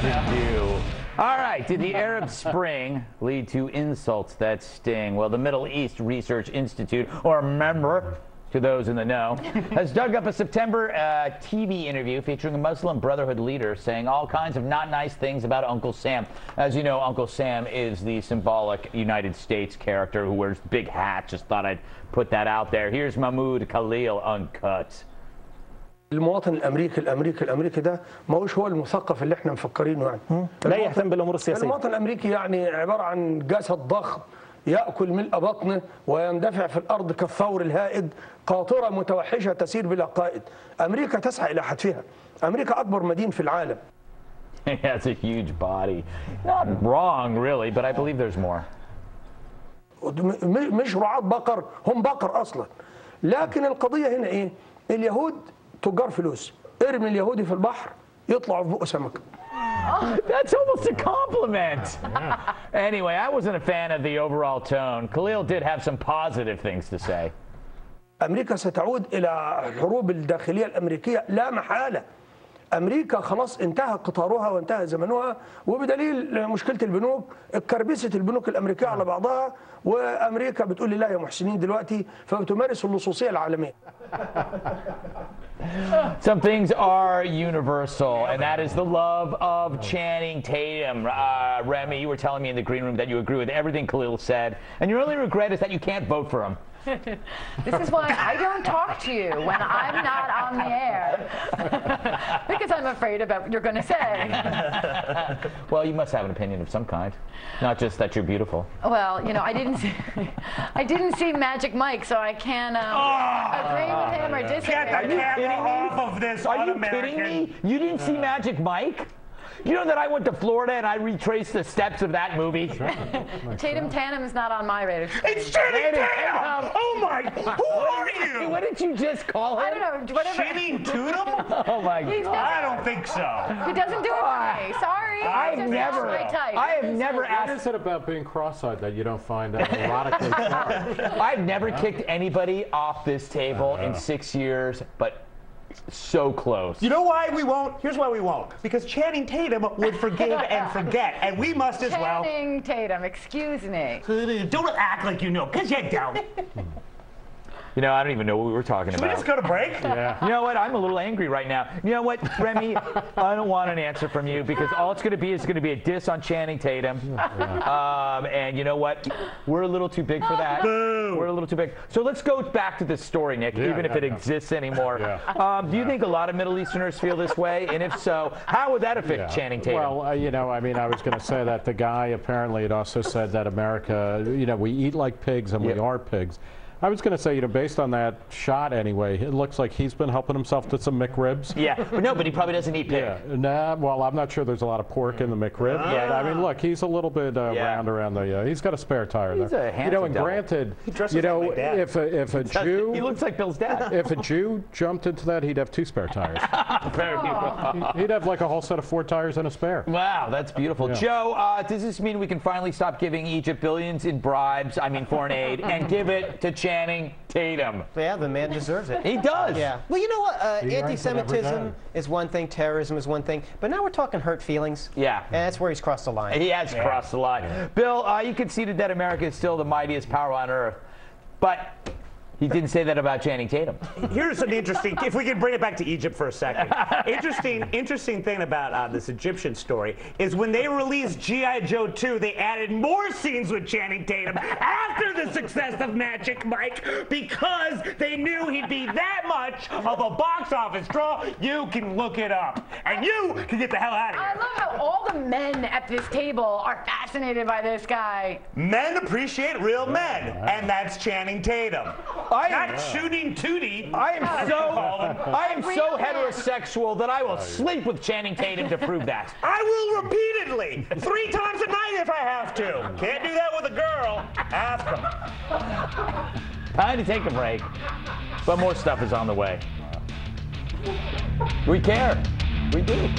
to do. All right, did the Arab Spring lead to insults that sting? Well, the Middle East Research Institute, or member to those in the know, has dug up a September TV interview featuring a Muslim Brotherhood leader saying all kinds of not nice things about Uncle Sam. As you know, Uncle Sam is the symbolic United States character who wears big hats. Just thought I'd put that out there. Here's Mahmoud Khalil uncut. المواطن الامريكي ده ما هوش هو المثقف اللي احنا مفكرينه يعني. لا يهتم بالامور السياسيه. المواطن الامريكي يعني عباره عن جسد ضخم ياكل ملء بطنه ويندفع في الارض كالثور الهائج، قاطره متوحشه تسير بلا قائد. امريكا تسعى الى حتفها. امريكا اكبر مدينه في العالم. He has a huge body. Not wrong, really, but I believe there's more. مش رعاة بقر، هم بقر اصلا. لكن القضيه هنا ايه؟ اليهود تجار فلوس، ارمي اليهودي في البحر يطلع في بقه سمكه. That's almost a compliment. Anyway, I wasn't a fan of the overall tone. Khalil did have some positive things to say. امريكا ستعود الى الحروب الداخليه الامريكيه لا محاله. امريكا خلاص انتهى قطارها وانتهى زمنها، وبدليل مشكله البنوك، كربسه البنوك الامريكيه على بعضها، وامريكا بتقول لي لا يا محسنين دلوقتي، فبتمارس اللصوصيه العالميه. Some things are universal, and that is the love of Channing Tatum. Remy, you were telling me in the green room that you agree with everything Khalil said, and your only regret is that you can't vote for him. This is why I don't talk to you when I'm not on the air. Because I'm afraid about what you're going to say. Well, you must have an opinion of some kind, not just that you're beautiful. Well, you know, I didn't see Magic Mike, so I can't agree with him or disagree. Get the camera off of this un-American. Are you kidding me? You didn't see Magic Mike? You know that I went to Florida and I retraced the steps of that movie? Tatum Tanum's not on my radar. It's Channing Tatum! Oh my, who are you? What did you just call him? I don't know, whatever. Channing Tatum? Oh my God. I don't think so. He doesn't do it for me. Sorry. I have never asked. What is it about being cross-eyed that you don't find that erotically charged? I've never kicked anybody off this table in 6 years, but so close. You know why we won't? Here's why we won't. Because Channing Tatum would forgive and forget, and we must as well. Channing Tatum, excuse me. Don't act like you know, because you don't. You know, I don't even know what we were talking Should about. we just go to break? Yeah. You know what? I'm a little angry right now. You know what, Remy? I don't want an answer from you because all it's going to be is going to be a diss on Channing Tatum. And you know what? We're a little too big for that. Boo. We're a little too big. So let's go back to this story, Nick, even if it exists anymore. Do you think a lot of Middle Easterners feel this way? And if so, how would that affect Channing Tatum? Well, you know, I mean, I was going to say that the guy apparently had also said that America, you know, we eat like pigs and we are pigs. I was going to say, you know, based on that shot anyway, it looks like he's been helping himself to some McRibs. Yeah, no, but he probably doesn't eat pig. Yeah, nah, well, I'm not sure there's a lot of pork in the McRib. Yeah, I mean, look, he's a little bit round around the. He's got a spare tire he's there. A handsome you know, and devil. Granted, dresses you know, like my dad. if a Jew, he looks like Bill's dad. If a Jew jumped into that, he'd have 2 spare tires. He'd have like a whole set of 4 tires and a spare. Wow, that's beautiful. Yeah. Joe, does this mean we can finally stop giving Egypt billions in bribes, I mean foreign aid, and give it to Channing Tatum? Yeah, the man deserves it. He does. Yeah. Well, you know what? He earns it every Anti-Semitism day. is one thing, terrorism is one thing, but now we're talking hurt feelings. Yeah. And that's where he's crossed the line. He has crossed the line. Bill, you conceded that America is still the mightiest power on earth, but he didn't say that about Channing Tatum. Here's an interesting, if we can bring it back to Egypt for a second. Interesting thing about this Egyptian story is when they released G.I. Joe 2, they added more scenes with Channing Tatum after the success of Magic Mike because they knew he'd be that much of a box office draw. You can look it up. And you can get the hell out of I here. love how all the men at this table are fascinated by this guy. Men appreciate real men, and that's Channing Tatum. Not shooting Tootie. I am so heterosexual that I will sleep with Channing Tatum to prove that. I will repeatedly, 3 times a night if I have to. Can't do that with a girl. Ask them. Time to take a break, but more stuff is on the way. We care. We do.